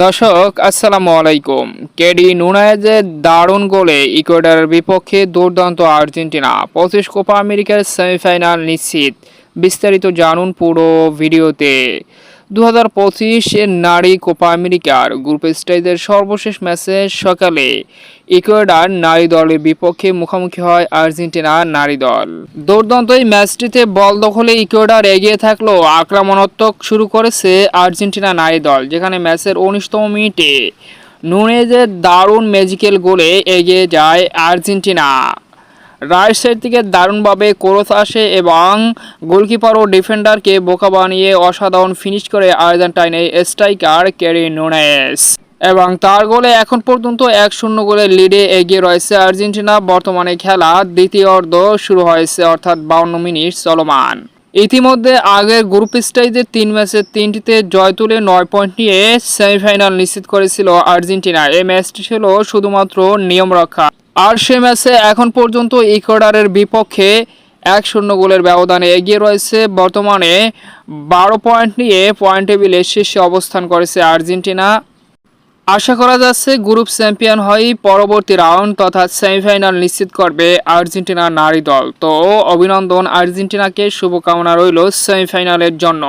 দর্শক আসসালামু আলাইকুম। কেডি নুনায়েজের দারুণ গোলে ইকুয়েডরের বিপক্ষে দুর্দান্ত আর্জেন্টিনা 25 কোপা আমেরিকার সেমিফাইনাল নিশ্চিত। বিস্তারিত জানুন পুরো ভিডিওতে। 2025 নারী কোপা আমেরিকার গ্রুপ স্টেজের সর্বশেষ ম্যাচে সকালে ইকুয়েডর নারী দলের বিপক্ষে মুখোমুখি হয় আর্জেন্টিনা নারী দল। দুর্দান্ত এই ম্যাচটিতে বল দখলে ইকুয়েডর এগিয়ে থাকলেও আক্রমণাত্মক শুরু করেছে আর্জেন্টিনা নারী দল, যেখানে ম্যাচের 19তম মিনিটে নুনেজের দারুণ ম্যাজিক্যাল গোলে এগিয়ে যায় আর্জেন্টিনা। রাইট সাইড থেকে দারুণভাবে ক্রস আসে এবং গোলকিপার ও ডিফেন্ডারকে বোকা বানিয়ে অসাধারণ ফিনিশ করে আর্জেন্টাইন এই স্ট্রাইকার কেরি নুনেজ, এবং তার গোলে এখন পর্যন্ত 1-0 গোলের লিডে এগিয়ে রয়েছে আর্জেন্টিনা। বর্তমানে খেলা দ্বিতীয় অর্ধ শুরু হয়েছে, অর্থাৎ 52 মিনিট চলমান। ইতিমধ্যে আগের গ্রুপ স্টেজে 3 ম্যাচের 3টিতে জয় তুলে 9 পয়েন্ট নিয়ে সেমিফাইনাল নিশ্চিত করেছিল আর্জেন্টিনা। এই ম্যাচটি ছিল শুধুমাত্র নিয়ম রক্ষা, আর সে ম্যাচে এখন পর্যন্ত ইকুয়েডরের বিপক্ষে 1-0 গোলের ব্যবধানে এগিয়ে রয়েছে। বর্তমানে 12 পয়েন্ট নিয়ে পয়েন্ট টেবিলে শীর্ষে অবস্থান করেছে আর্জেন্টিনা। আশা করা যাচ্ছে গ্রুপ চ্যাম্পিয়ন হয়ে পরবর্তী রাউন্ড তথা সেমিফাইনাল নিশ্চিত করবে আর্জেন্টিনার নারী দল। তো অভিনন্দন আর্জেন্টিনাকে, শুভকামনা রইল সেমিফাইনালের জন্য।